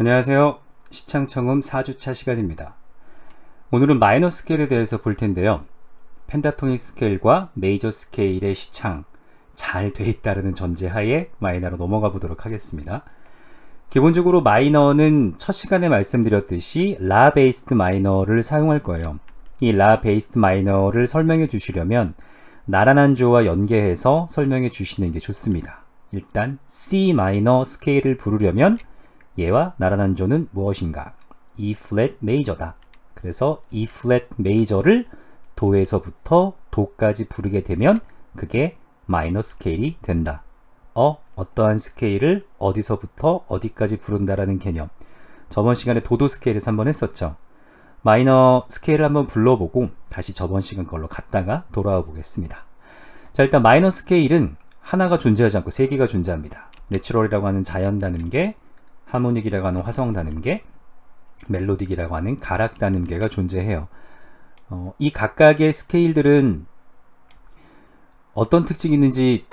안녕하세요. 시창청음 4주차 시간입니다. 오늘은 마이너 스케일에 대해서 볼 텐데요. 펜타토닉 스케일과 메이저 스케일의 시창 잘 돼 있다는 전제하에 마이너로 넘어가 보도록 하겠습니다. 기본적으로 마이너는 첫 시간에 말씀드렸듯이 라 베이스드 마이너를 사용할 거예요. 이 라 베이스드 마이너를 설명해 주시려면 나라난조와 연계해서 설명해 주시는 게 좋습니다. 일단 C 마이너 스케일을 부르려면 얘와 나라난조는 무엇인가? E 플랫 메이저다. 그래서 E 플랫 메이저를 도에서부터 도까지 부르게 되면 그게 마이너 스케일이 된다. 어떠한 스케일을 어디서부터 어디까지 부른다라는 개념. 저번 시간에 도도 스케일에서 한번 했었죠. 마이너 스케일을 한번 불러보고 다시 저번 시간 걸로 갔다가 돌아와 보겠습니다. 자, 일단 마이너 스케일은 하나가 존재하지 않고 세 개가 존재합니다. 내추럴이라고 하는 자연 단음계, 하모닉이라고 하는 화성 단음계, 멜로딕이라고 하는 가락 단음계가 존재해요. 이 각각의 스케일들은 어떤 특징이 있는지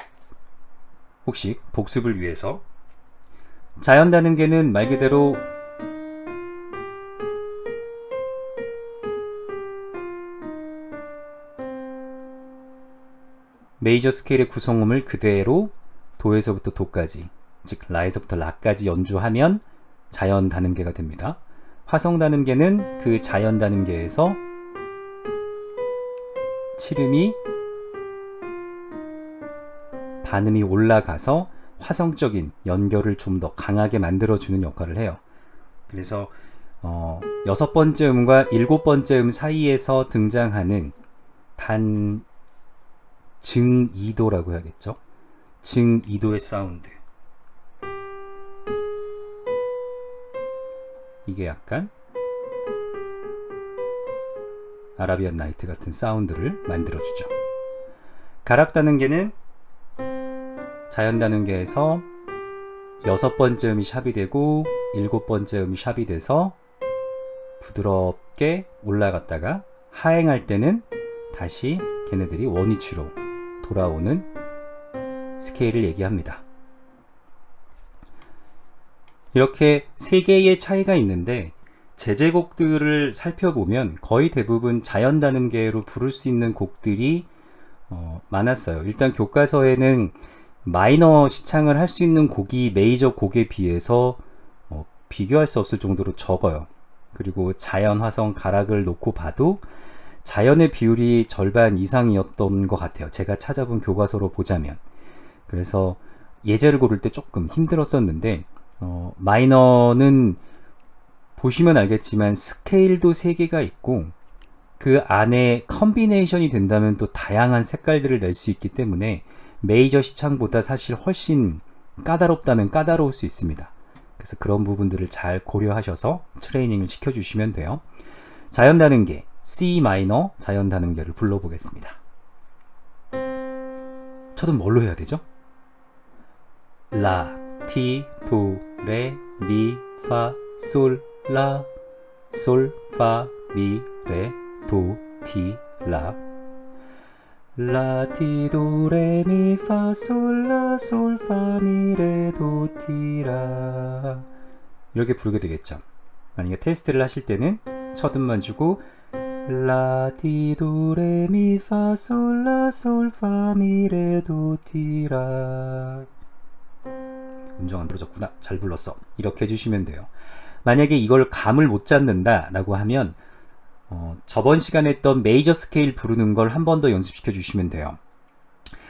혹시 복습을 위해서 자연 단음계는 말 그대로 메이저 스케일의 구성음을 그대로 도에서부터 도까지, 즉 라에서부터 라까지 연주하면 자연 단음계가 됩니다. 화성 단음계는 그 자연 단음계에서 칠음이 반음이 올라가서 화성적인 연결을 좀 더 강하게 만들어주는 역할을 해요. 그래서 6번째 음과 7번째 음 사이에서 등장하는 증2도라고 해야겠죠. 증2도의 사운드. 이게 약간 아라비안 나이트 같은 사운드를 만들어주죠. 가락 단음계는 자연 단음계에서 6번째 음이 샵이 되고 7번째 음이 샵이 돼서 부드럽게 올라갔다가 하행할 때는 다시 걔네들이 원위치로 돌아오는 스케일을 얘기합니다. 이렇게 세 개의 차이가 있는데 제제곡들을 살펴보면 거의 대부분 자연 단음계로 부를 수 있는 곡들이 많았어요. 일단 교과서에는 마이너 시창을 할 수 있는 곡이 메이저 곡에 비해서 비교할 수 없을 정도로 적어요. 그리고 자연, 화성, 가락을 놓고 봐도 자연의 비율이 절반 이상이었던 것 같아요. 제가 찾아본 교과서로 보자면. 그래서 예제를 고를 때 조금 힘들었었는데 마이너는 보시면 알겠지만 스케일도 3개가 있고 그 안에 컨비네이션이 된다면 또 다양한 색깔들을 낼 수 있기 때문에 메이저 시창보다 사실 훨씬 까다롭다면 까다로울 수 있습니다. 그래서 그런 부분들을 잘 고려하셔서 트레이닝을 시켜주시면 돼요. 자연 단음계 C 마이너 자연 단음계를 불러보겠습니다. 첫음 뭘로 해야 되죠? 라, 티, 도, 레, 미, 파, 솔, 라, 솔, 파, 미, 레, 도, 티, 라. 라, 티, 도, 레, 미, 파, 솔, 라, 솔, 파, 미, 레, 도, 티, 라. 이렇게 부르게 되겠죠. 만약에 테스트를 하실 때는 첫음만 주고 라, 티, 도, 레, 미, 파, 솔, 라, 솔, 파, 미, 레, 도, 티, 라. 음정 안 들어졌구나. 잘 불렀어. 이렇게 해주시면 돼요. 만약에 이걸 감을 못 잡는다 라고 하면 저번 시간에 했던 메이저 스케일 부르는 걸 한 번 더 연습시켜 주시면 돼요.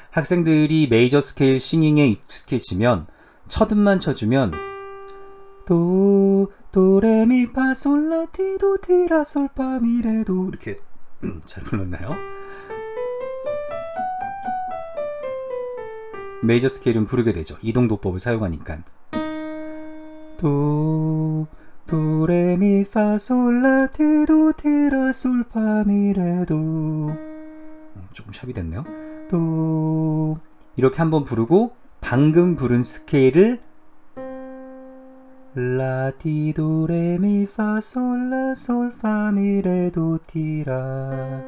학생들이 메이저 스케일 싱잉에 익숙해지면 첫음만 쳐주면 도, 도, 레, 미, 파, 솔, 라, 티, 도, 티, 라, 솔, 파, 미, 레, 도 이렇게 잘 불렀나요? 메이저 스케일은 부르게 되죠. 이동도법을 사용하니까. 도, 도, 레, 미, 파, 솔, 라, 티, 도, 티, 라, 솔, 파, 미, 레, 도. 조금 샵이 됐네요. 도. 이렇게 한번 부르고 방금 부른 스케일을 라, 티, 도, 레, 미, 파, 솔, 라, 솔, 파, 미, 레, 도, 티, 라.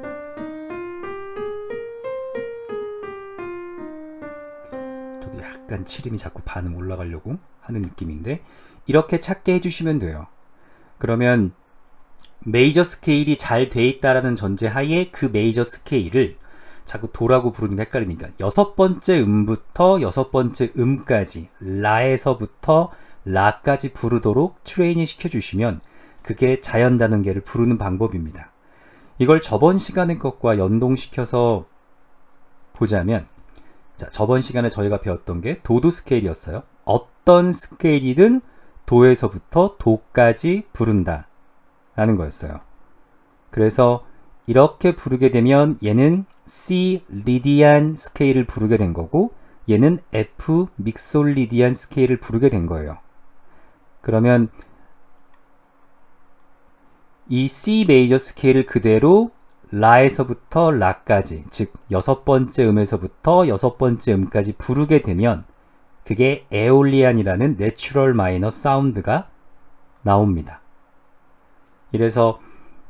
저도 약간 칠음이 자꾸 반음 올라가려고 하는 느낌인데 이렇게 찾게 해주시면 돼요. 그러면 메이저 스케일이 잘 돼 있다라는 전제 하에 그 메이저 스케일을 자꾸 도라고 부르는 게 헷갈리니까 여섯 번째 음부터 여섯 번째 음까지 라에서부터 라까지 부르도록 트레이닝 시켜주시면 그게 자연단음계를 부르는 방법입니다. 이걸 저번 시간의 것과 연동시켜서 보자면, 자, 저번 시간에 저희가 배웠던 게 도도 스케일이었어요. 어떤 스케일이든 도에서부터 도까지 부른다 라는 거였어요. 그래서 이렇게 부르게 되면 얘는 C 리디안 스케일을 부르게 된 거고, 얘는 F 믹솔리디안 스케일을 부르게 된 거예요. 그러면 이 C 메이저 스케일을 그대로 라에서부터 라까지, 즉 여섯 번째 음에서부터 여섯 번째 음까지 부르게 되면 그게 에올리안이라는 내추럴 마이너 사운드가 나옵니다. 이래서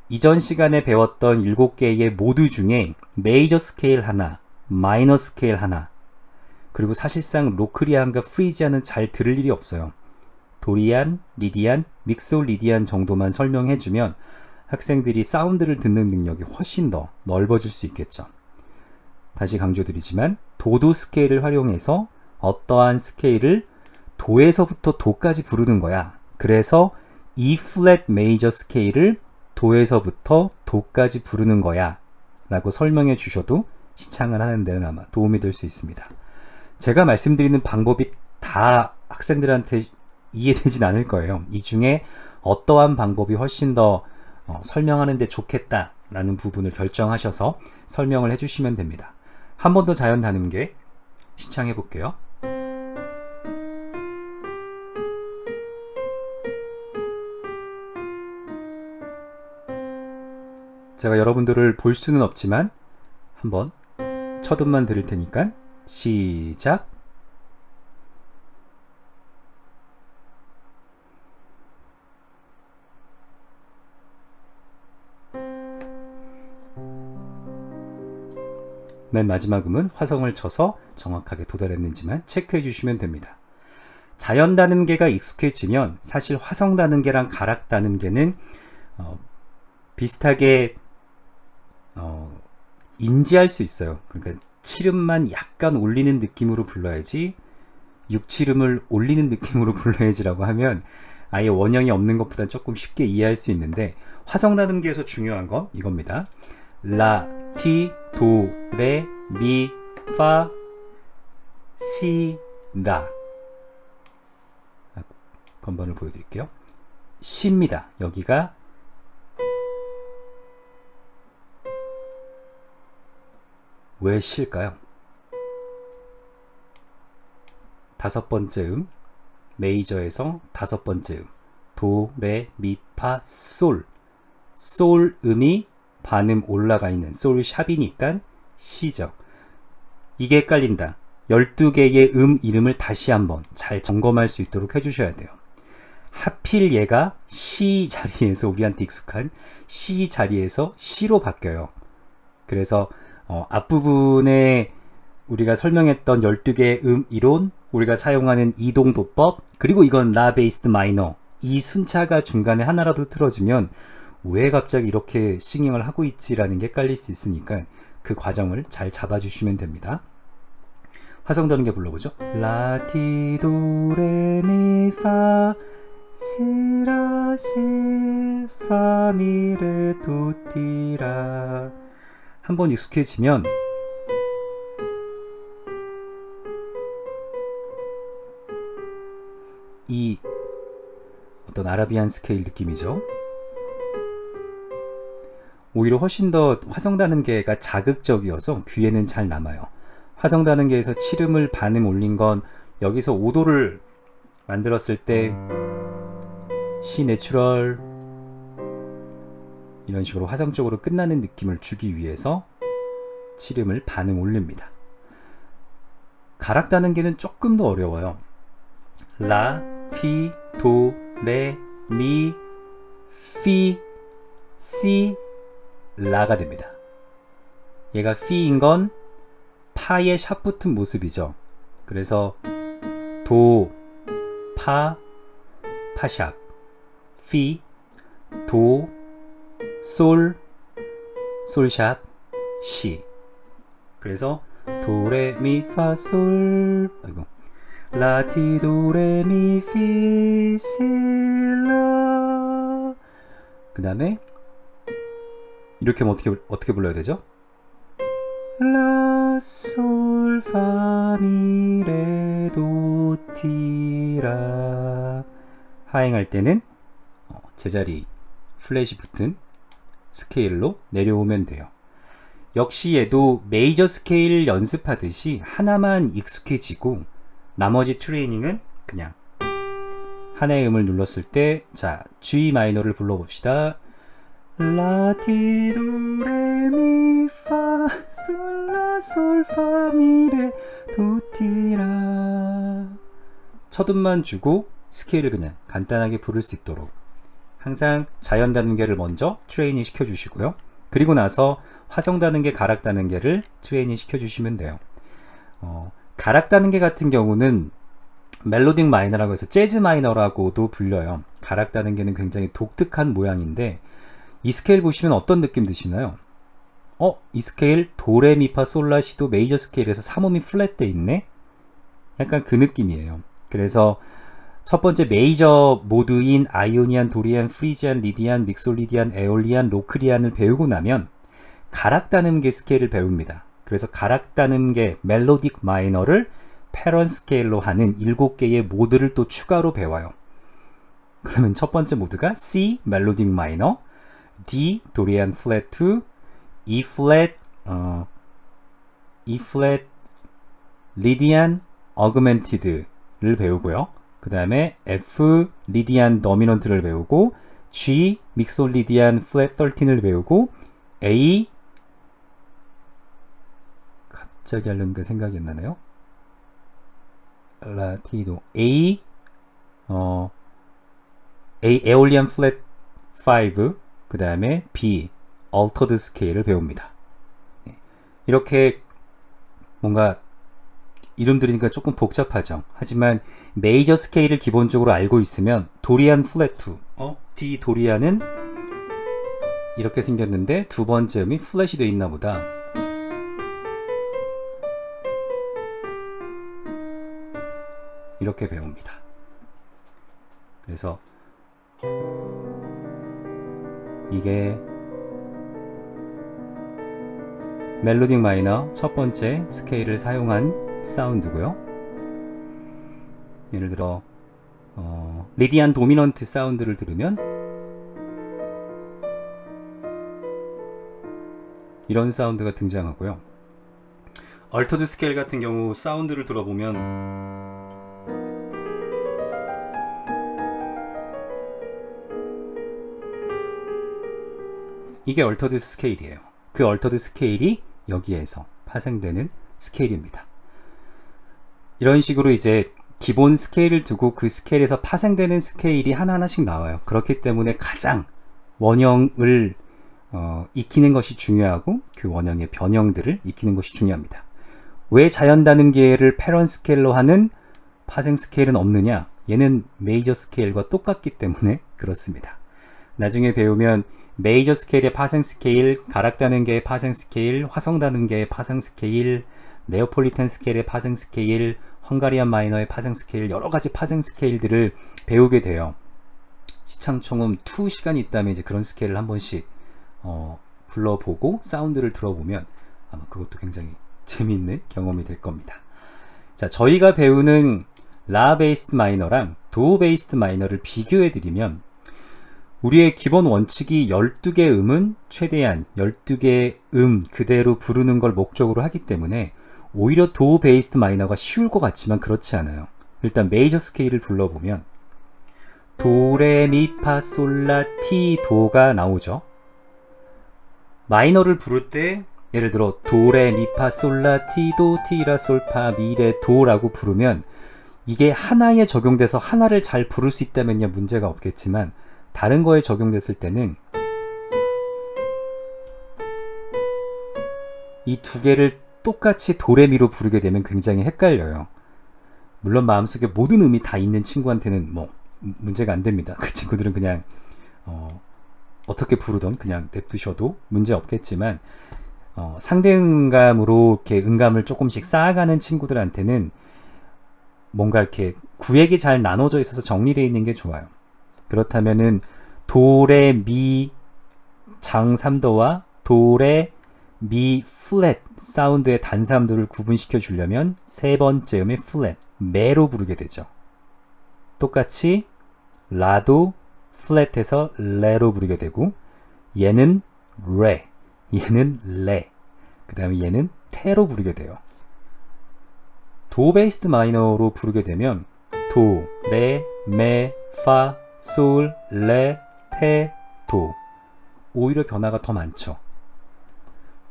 이전 시간에 배웠던 7개의 모드 중에 메이저 스케일 하나, 마이너 스케일 하나, 그리고 사실상 로크리안과 프리지안은 잘 들을 일이 없어요. 도리안, 리디안, 믹솔리디안 정도만 설명해주면 학생들이 사운드를 듣는 능력이 훨씬 더 넓어질 수 있겠죠. 다시 강조드리지만 도도 스케일을 활용해서 어떠한 스케일을 도에서부터 도까지 부르는 거야. 그래서 E 플랫 메이저 스케일을 도에서부터 도까지 부르는 거야 라고 설명해 주셔도 시창을 하는 데는 아마 도움이 될 수 있습니다. 제가 말씀드리는 방법이 다 학생들한테 이해되진 않을 거예요. 이 중에 어떠한 방법이 훨씬 더 설명하는 데 좋겠다 라는 부분을 결정하셔서 설명을 해주시면 됩니다. 한 번 더 자연 단음계 시창해 볼게요. 제가 여러분들을 볼 수는 없지만 한번 첫 음만 들을 테니까 시작. 맨 마지막 음은 화성을 쳐서 정확하게 도달했는지만 체크해 주시면 됩니다. 자연 단음계가 익숙해지면 사실 화성 단음계랑 가락 단음계는 비슷하게 인지할 수 있어요. 그러니까 7음만 약간 올리는 느낌으로 불러야지 6, 7음을 올리는 느낌으로 불러야지라고 하면 아예 원형이 없는 것보다 조금 쉽게 이해할 수 있는데, 화성 단음계에서 중요한 건 이겁니다. 라, 티, 도, 레, 미, 파, 시, 라. 건반을 보여드릴게요. 시입니다. 여기가 왜 시일까요? 다섯 번째 음, 메이저에서 다섯 번째 음, 도, 레, 미, 파, 솔. 솔 음이 반음 올라가 있는 솔 샵이니까 시죠. 이게 헷갈린다. 12개의 음 이름을 다시 한번 잘 점검할 수 있도록 해주셔야 돼요. 하필 얘가 시 자리에서, 우리한테 익숙한 시 자리에서 시로 바뀌어요. 그래서 앞부분에 우리가 설명했던 12개의 음 이론, 우리가 사용하는 이동도법, 그리고 이건 라 베이스드 마이너, 이 순차가 중간에 하나라도 틀어지면 왜 갑자기 이렇게 싱잉을 하고 있지라는 게 헷갈릴 수 있으니까 그 과정을 잘 잡아주시면 됩니다. 화성 단음계 불러보죠. 라, 티, 도, 레, 미, 파, 시, 라, 시, 파, 미, 레, 도, 티, 라. 한번 익숙해지면 이 어떤 아라비안 스케일 느낌이죠. 오히려 훨씬 더 화성 단음계가 자극적이어서 귀에는 잘 남아요. 화성 단음계에서 7음을 반음 올린 건 여기서 5도를 만들었을 때 시 내추럴 이런 식으로 화성적으로 끝나는 느낌을 주기 위해서 7음을 반음 올립니다. 가락 단음계는 조금 더 어려워요. 라, 티, 도, 레, 미, 피, 시, 라가 됩니다. 얘가 피인 건 파에 샵 붙은 모습이죠. 그래서 도, 파, 파샵, 피, 도, 솔, 솔샵, 시. 그래서 도레미파솔, 아이고, 라티도레미피실라. 그 다음에 이렇게 하면 어떻게 불러야 되죠? 라솔파미레도티라. 하행할 때는 제자리 플랫이 붙은 스케일로 내려오면 돼요. 역시 얘도 메이저 스케일 연습하듯이 하나만 익숙해지고 나머지 트레이닝은 그냥 하나의 음을 눌렀을 때, 자, G 마이너를 불러봅시다. 라티도레미파 솔라솔파미레 도티라. 첫 음만 주고 스케일을 그냥 간단하게 부를 수 있도록 항상 자연 단음계를 먼저 트레이닝 시켜주시고요. 그리고 나서 화성 단음계, 가락 단음계를 트레이닝 시켜주시면 돼요. 가락 단음계 같은 경우는 멜로딕 마이너라고 해서 재즈 마이너라고도 불려요. 가락 단음계는 굉장히 독특한 모양인데 이 스케일 보시면 어떤 느낌 드시나요? 이 스케일 도레미파 솔라시도 메이저 스케일에서 3음이 플랫 돼 있네? 약간 그 느낌이에요. 그래서 첫 번째 메이저 모드인 아이오니안, 도리안, 프리지안, 리디안, 믹솔리디안, 에올리안, 로크리안을 배우고 나면 가락 단음계 스케일을 배웁니다. 그래서 가락 단음계 멜로딕 마이너를 패런 스케일로 하는 7개의 모드를 또 추가로 배워요. 그러면 첫 번째 모드가 C 멜로딕 마이너, D 도리안 플랫 2, E 플랫 리디안 어그멘티드를 배우고요. 그 다음에 F 리디안 도미넌트를 배우고, G 믹솔리디안 플랫 13을 배우고, A 갑자기 하려는 게 생각이 안 나네요. 라티도 A 에올리안 플랫 5, 그 다음에 B 얼터드 스케일을 배웁니다. 이렇게 뭔가 이름 들으니까 조금 복잡하죠. 하지만 메이저 스케일을 기본적으로 알고 있으면 도리안 플랫 2, D 도리안은 이렇게 생겼는데 두 번째 음이 플랫이 되어 있나 보다. 이렇게 배웁니다. 그래서 이게 멜로딕 마이너 첫 번째 스케일을 사용한 사운드고요. 예를 들어 리디안 도미넌트 사운드를 들으면 이런 사운드가 등장하고요. 얼터드 스케일 같은 경우 사운드를 들어보면 이게 얼터드 스케일이에요. 그 얼터드 스케일이 여기에서 파생되는 스케일입니다. 이런 식으로 이제 기본 스케일을 두고 그 스케일에서 파생되는 스케일이 하나하나씩 나와요. 그렇기 때문에 가장 원형을 익히는 것이 중요하고 그 원형의 변형들을 익히는 것이 중요합니다. 왜 자연 단음계를 패런 스케일로 하는 파생 스케일은 없느냐? 얘는 메이저 스케일과 똑같기 때문에 그렇습니다. 나중에 배우면 메이저 스케일의 파생 스케일, 가락 단음계의 파생 스케일, 화성 단음계의 파생 스케일, 네오폴리탄 스케일의 파생 스케일, 헝가리안 마이너의 파생 스케일, 여러 가지 파생 스케일들을 배우게 돼요. 시창총음 2 시간이 있다면 이제 그런 스케일을 한 번씩 불러보고 사운드를 들어보면 아마 그것도 굉장히 재미있는 경험이 될 겁니다. 자, 저희가 배우는 라 베이스드 마이너랑 도 베이스드 마이너를 비교해 드리면 우리의 기본 원칙이 12개 음은 최대한 12개 음 그대로 부르는 걸 목적으로 하기 때문에 오히려 도 베이스드 마이너가 쉬울 것 같지만 그렇지 않아요. 일단 메이저 스케일을 불러보면 도레미파솔라티 도가 나오죠. 마이너를 부를 때 예를 들어 도레미파솔라티 도 티라 솔파 미레 도라고 부르면 이게 하나에 적용돼서 하나를 잘 부를 수 있다면야 문제가 없겠지만 다른 거에 적용됐을 때는 이 두 개를 똑같이 도레미로 부르게 되면 굉장히 헷갈려요. 물론 마음속에 모든 음이 다 있는 친구한테는 뭐 문제가 안 됩니다. 그 친구들은 그냥 어떻게 부르던 그냥 냅두셔도 문제 없겠지만 상대 음감으로 이렇게 음감을 조금씩 쌓아가는 친구들한테는 뭔가 이렇게 구획이 잘 나눠져 있어서 정리되어 있는 게 좋아요. 그렇다면은 도레미 장삼도와 도레미 플랫 사운드의 단사음들을 구분시켜 주려면 세 번째 음의 플랫 메로 부르게 되죠. 똑같이 라도 플랫해서 레로 부르게 되고, 얘는 레, 얘는 레, 그 다음에 얘는 테로 부르게 돼요. 도 베이스드 마이너로 부르게 되면 도, 레, 메, 파, 솔, 레, 테, 도. 오히려 변화가 더 많죠.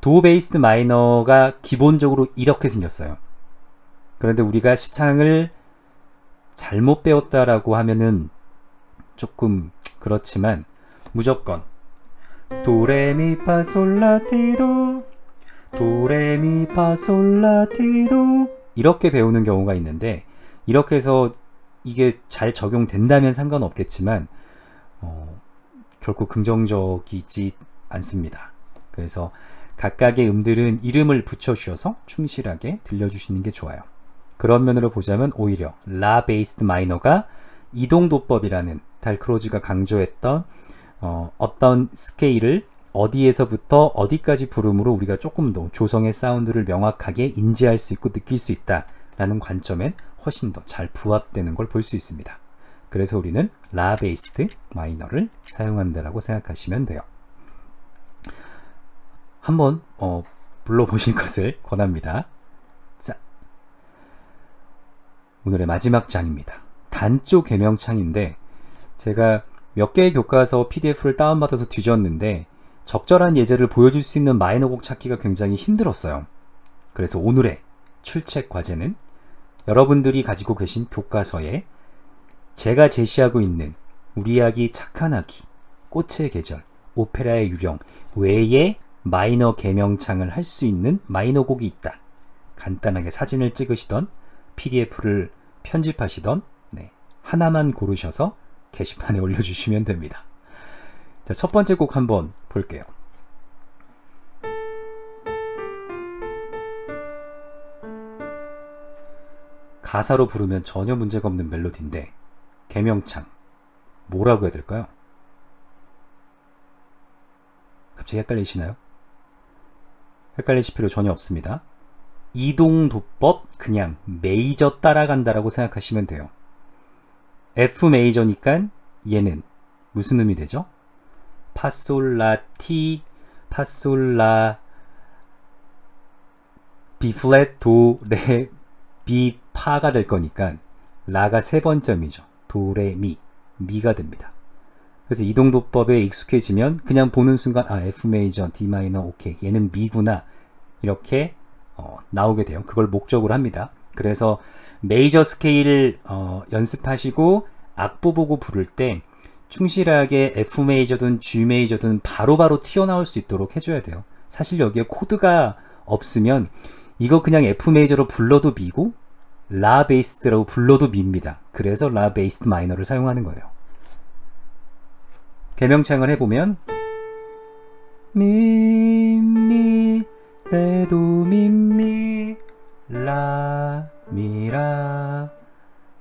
도 베이스드 마이너가 기본적으로 이렇게 생겼어요. 그런데 우리가 시창을 잘못 배웠다라고 하면은 조금 그렇지만 무조건 도레미파솔라티도 도레미파솔라티도 이렇게 배우는 경우가 있는데, 이렇게 해서 이게 잘 적용된다면 상관없겠지만 결코 긍정적이지 않습니다. 그래서 각각의 음들은 이름을 붙여주셔서 충실하게 들려주시는 게 좋아요. 그런 면으로 보자면 오히려 라 베이스드 마이너가 이동도법이라는 달크로즈가 강조했던 어떤 스케일을 어디에서부터 어디까지 부름으로 우리가 조금 더 조성의 사운드를 명확하게 인지할 수 있고 느낄 수 있다라는 관점엔 훨씬 더 잘 부합되는 걸 볼 수 있습니다. 그래서 우리는 라 베이스드 마이너를 사용한다라고 생각하시면 돼요. 한번 불러보실 것을 권합니다. 자, 오늘의 마지막 장입니다. 단조 개명창인데 제가 몇 개의 교과서 PDF를 다운받아서 뒤졌는데 적절한 예제를 보여줄 수 있는 마이너곡 찾기가 굉장히 힘들었어요. 그래서 오늘의 출첵 과제는 여러분들이 가지고 계신 교과서에 제가 제시하고 있는 우리 이야기 착한 아기, 꽃의 계절, 오페라의 유령 외에 마이너 개명창을 할 수 있는 마이너곡이 있다. 간단하게 사진을 찍으시던 PDF를 편집하시던 하나만 고르셔서 게시판에 올려주시면 됩니다. 자, 첫 번째 곡 한번 볼게요. 가사로 부르면 전혀 문제가 없는 멜로디인데 개명창 뭐라고 해야 될까요? 갑자기 헷갈리시나요? 헷갈리실 필요 전혀 없습니다. 이동도법 그냥 메이저 따라간다라고 생각하시면 돼요. F 메이저니까 얘는 무슨 음이 되죠? 파솔라 티, 파솔라 B 플랫 도 레 비 파가 될 거니까 라가 세 번째 음이죠. 도 레 미, 미가 됩니다. 그래서 이동도법에 익숙해지면 그냥 보는 순간 F 메이저, D 마이너, 오케이 얘는 미구나 이렇게 나오게 돼요. 그걸 목적으로 합니다. 그래서 메이저 스케일 연습하시고 악보 보고 부를 때 충실하게 F 메이저든 G 메이저든 바로바로 튀어나올 수 있도록 해줘야 돼요. 사실 여기에 코드가 없으면 이거 그냥 F 메이저로 불러도 미고 라 베이스드라고 불러도 미입니다. 그래서 라 베이스드 마이너를 사용하는 거예요. 개명창을 해보면 미미 레도 미미 라 미라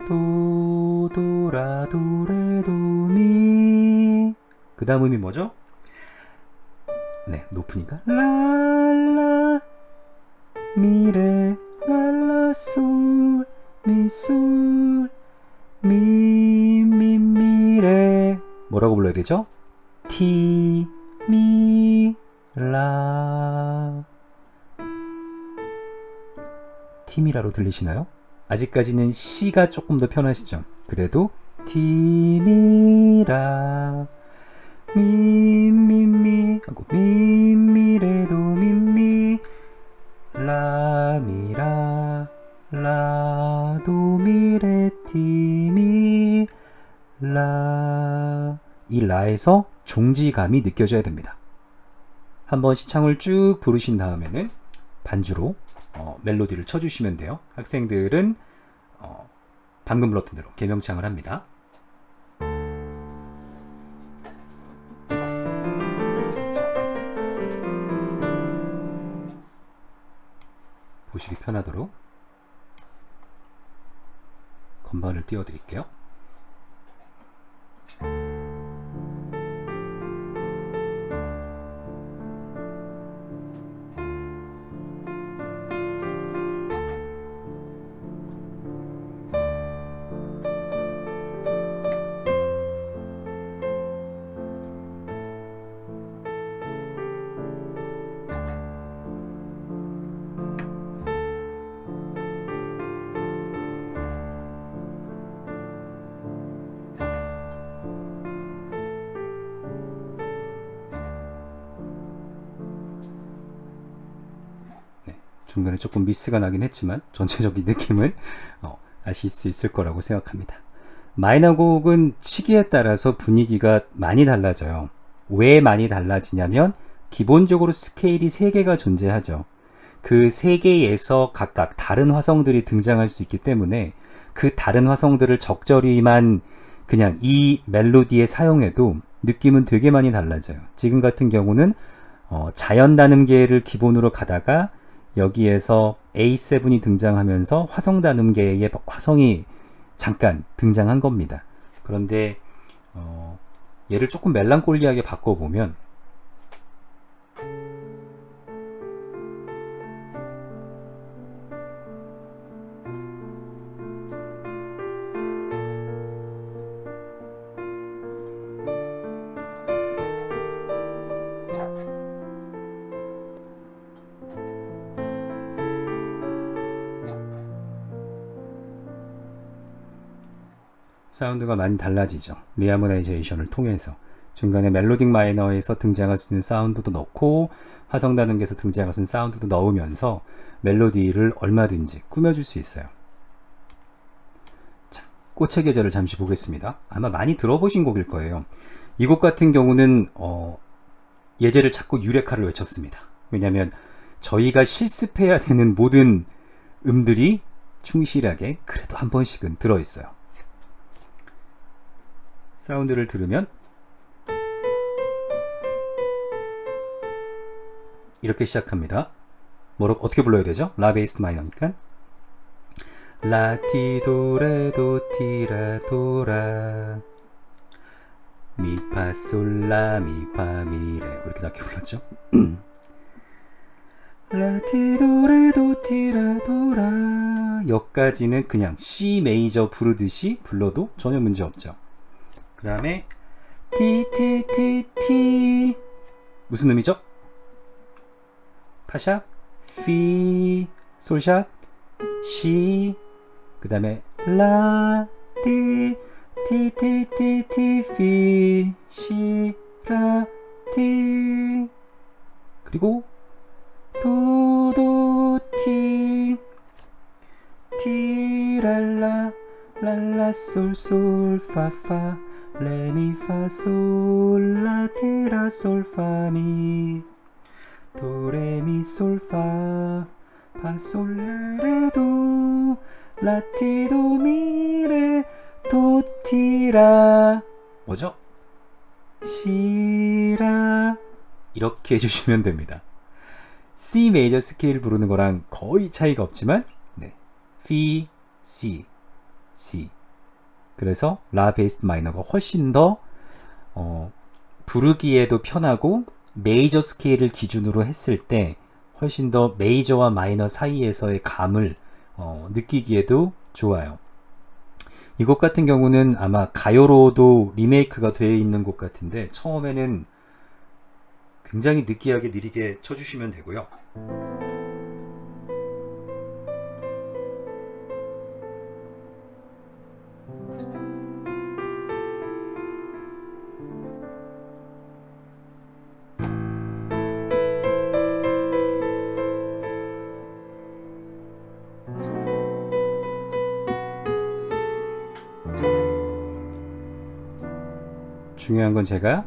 도도라 도레도 미. 그 다음 음이 뭐죠? 네, 높으니까 라라 미레 랄라 솔 미솔 미미미레. 뭐라고 불러야 되죠? 티 미 라. 티미라로 들리시나요? 아직까지는 C가 조금 더 편하시죠? 그래도 티미라 미미미 하고 미미레도 미미 라미라 라도미레 티미 라. 이 라에서 종지감이 느껴져야 됩니다. 한번 시창을 쭉 부르신 다음에는 반주로 멜로디를 쳐주시면 돼요. 학생들은 방금 불렀던 대로 개명창을 합니다. 보시기 편하도록 건반을 띄워 드릴게요. 중간에 조금 미스가 나긴 했지만 전체적인 느낌은 아실 수 있을 거라고 생각합니다. 마이너 곡은 치기에 따라서 분위기가 많이 달라져요. 왜 많이 달라지냐면 기본적으로 스케일이 3개가 존재하죠. 그 3개에서 각각 다른 화성들이 등장할 수 있기 때문에 그 다른 화성들을 적절히만 그냥 이 멜로디에 사용해도 느낌은 되게 많이 달라져요. 지금 같은 경우는 자연 단음계를 기본으로 가다가 여기에서 A7이 등장하면서 화성 단음계의 화성이 잠깐 등장한 겁니다. 그런데 얘를 조금 멜랑콜리하게 바꿔보면 사운드가 많이 달라지죠. 리하모나이제이션을 통해서 중간에 멜로딕 마이너에서 등장할 수 있는 사운드도 넣고 화성 단음계에서 등장할 수 있는 사운드도 넣으면서 멜로디를 얼마든지 꾸며줄 수 있어요. 자, 꽃의 계절을 잠시 보겠습니다. 아마 많이 들어보신 곡일 거예요. 이 곡 같은 경우는 예제를 찾고 유레카를 외쳤습니다. 왜냐하면 저희가 실습해야 되는 모든 음들이 충실하게 그래도 한 번씩은 들어있어요. 사운드를 들으면 이렇게 시작합니다. 어떻게 불러야 되죠? 라 베이스 마이너니까 라티도레도 티라도라 미파솔라 미파미레 이렇게 낮게 불렀죠? 라티도레도 티라도라 여기까지는 그냥 C 메이저 부르듯이 불러도 전혀 문제 없죠. 그 다음에 티티티티 무슨 음이죠? 파샵, 피, 솔샵, 시, 그 다음에 라, 티, 티티티티, 피, 시, 라, 티 그리고 도, 도, 티, 티, 랄라, 랄라, 솔, 솔, 파, 파 레미파 솔라 티라 솔파미 도레미 솔파 파솔라레도 라티도 미레 도티라 뭐죠? 시라 이렇게 해주시면 됩니다. C 메이저 스케일 부르는 거랑 거의 차이가 없지만 피, C, C 그래서 라 베이스 마이너가 훨씬 더 부르기에도 편하고 메이저 스케일을 기준으로 했을 때 훨씬 더 메이저와 마이너 사이에서의 감을 느끼기에도 좋아요. 이 곡 같은 경우는 아마 가요로도 리메이크가 되어 있는 곡 같은데 처음에는 굉장히 느끼하게 느리게 쳐주시면 되고요. 중요한 건 제가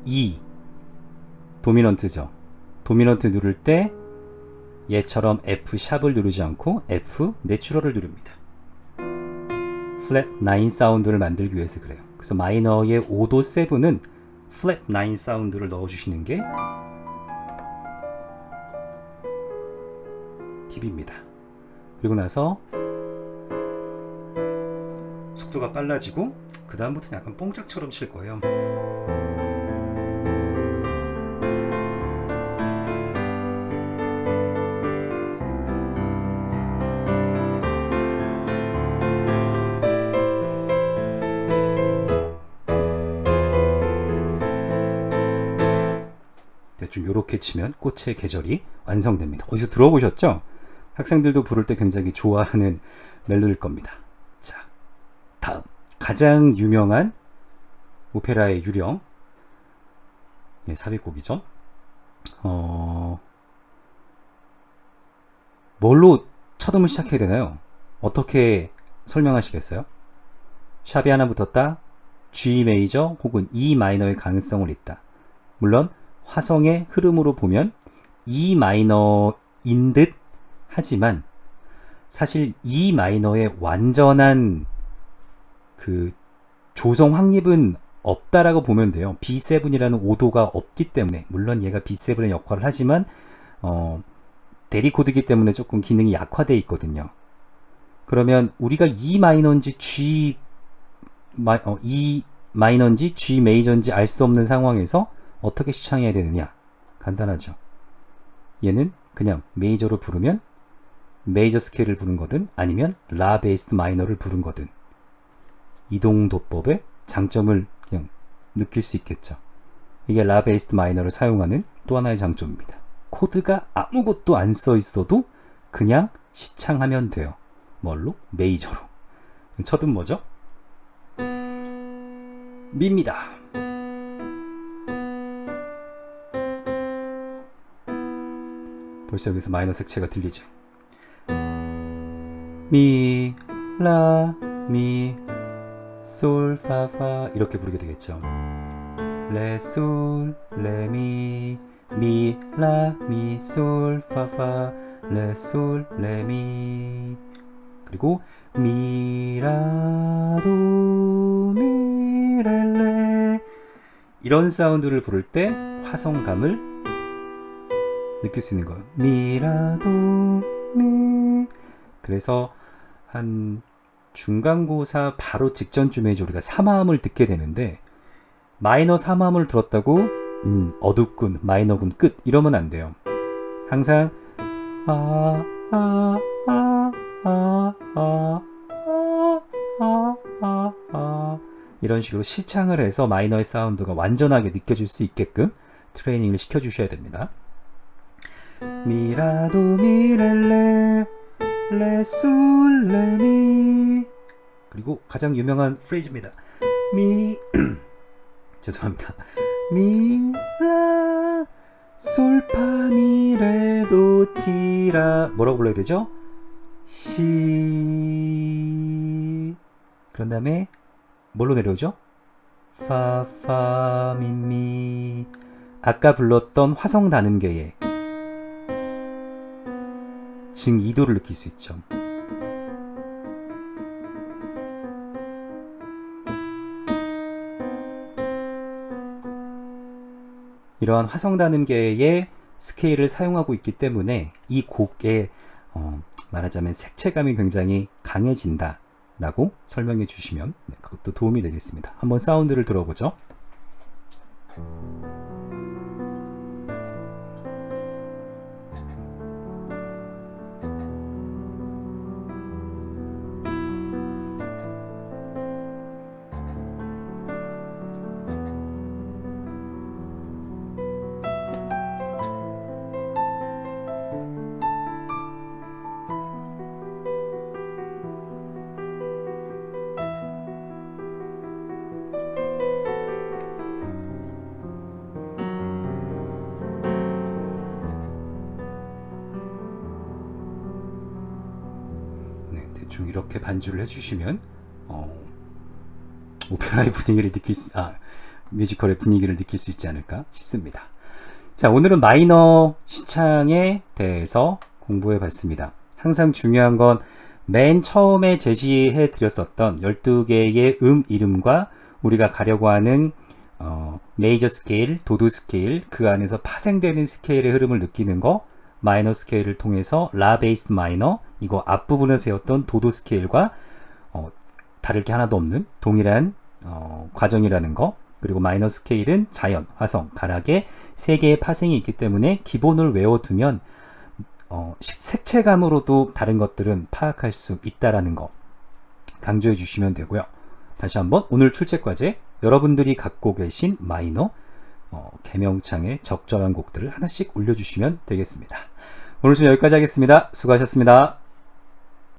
E 도미넌트죠. 도미넌트 누를 때 얘처럼 F 샵을 누르지 않고 F 내추럴을 누릅니다. 플랫 9 사운드를 만들기 위해서 그래요. 그래서 마이너의 5도 7은 플랫 9 사운드를 넣어주시는 게 팁입니다. 그리고 나서 속도가 빨라지고 그 다음부터는 약간 뽕짝처럼 칠 거예요. 대충 이렇게 치면 꽃의 계절이 완성됩니다. 어디서 들어보셨죠? 학생들도 부를 때 굉장히 좋아하는 멜로디일 겁니다. 자, 다음 가장 유명한 오페라의 유령, 삽입곡이죠. 뭘로 첫 음을 시작해야 되나요? 어떻게 설명하시겠어요? 샵이 하나 붙었다, G 메이저 혹은 E 마이너의 가능성을 있다. 물론 화성의 흐름으로 보면 E 마이너인 듯 하지만 사실 E 마이너의 완전한 그 조성 확립은 없다라고 보면 돼요. B7이라는 오도가 없기 때문에, 물론 얘가 B7의 역할을 하지만 대리 코드이기 때문에 조금 기능이 약화되어 있거든요. 그러면 우리가 E 마이너인지 E 마이너인지 G 메이저인지 알 수 없는 상황에서 어떻게 시창해야 되느냐? 간단하죠. 얘는 그냥 메이저로 부르면 메이저 스케일을 부른 거든 아니면 라 베이스드 마이너를 부른 거든 이동도법의 장점을 그냥 느낄 수 있겠죠. 이게 라 베이스드 마이너를 사용하는 또 하나의 장점입니다. 코드가 아무것도 안 써 있어도 그냥 시창하면 돼요. 뭘로? 메이저로. 첫은 뭐죠? 미입니다. 벌써 여기서 마이너 색채가 들리죠. 미, 라, 미, 솔, 파, 파 이렇게 부르게 되겠죠. 레, 솔, 레, 미, 미, 라, 미, 솔, 파, 파, 레, 솔, 레, 미. 그리고 미, 라, 도, 미, 레, 레. 이런 사운드를 부를 때 화성감을 느낄 수 있는 거예요. 미라도 미. 그래서 한 중간고사 바로 직전쯤에 이제 우리가 3화음을 듣게 되는데, 마이너 3화음을 들었다고 어둡군, 마이너군 끝 이러면 안 돼요. 항상 이런 식으로 시창을 해서 마이너의 사운드가 완전하게 느껴질 수 있게끔 트레이닝을 시켜주셔야 됩니다. 미라도 미렐레 레솔 레미. 그리고 가장 유명한 프레이즈입니다. 미 죄송합니다. 미라 솔파 미레도 티라. 뭐라고 불러야 되죠? 시. 그런 다음에 뭘로 내려오죠? 파파 미미. 아까 불렀던 화성 단음계의 증 2도를 느낄 수 있죠. 이러한 화성 단음계의 스케일을 사용하고 있기 때문에 이 곡의 말하자면 색채감이 굉장히 강해진다 라고 설명해 주시면 그것도 도움이 되겠습니다. 한번 사운드를 들어보죠. 대충 이렇게 반주를 해주시면 오페라의 분위기를 뮤지컬의 분위기를 느낄 수 있지 않을까 싶습니다. 자, 오늘은 마이너 시창에 대해서 공부해 봤습니다. 항상 중요한 건 맨 처음에 제시해 드렸었던 12개의 이름과 우리가 가려고 하는 메이저 스케일, 도도 스케일, 그 안에서 파생되는 스케일의 흐름을 느끼는 거 마이너 스케일을 통해서 라 베이스 마이너, 이거 앞부분에 배웠던 도도 스케일과 다를 게 하나도 없는 동일한 과정이라는 거. 그리고 마이너 스케일은 자연, 화성, 가락에 3개의 파생이 있기 때문에 기본을 외워두면 색채감으로도 다른 것들은 파악할 수 있다라는 거 강조해 주시면 되고요. 다시 한번 오늘 출제과제, 여러분들이 갖고 계신 마이너 개명창에 적절한 곡들을 하나씩 올려주시면 되겠습니다. 오늘 좀 여기까지 하겠습니다. 수고하셨습니다.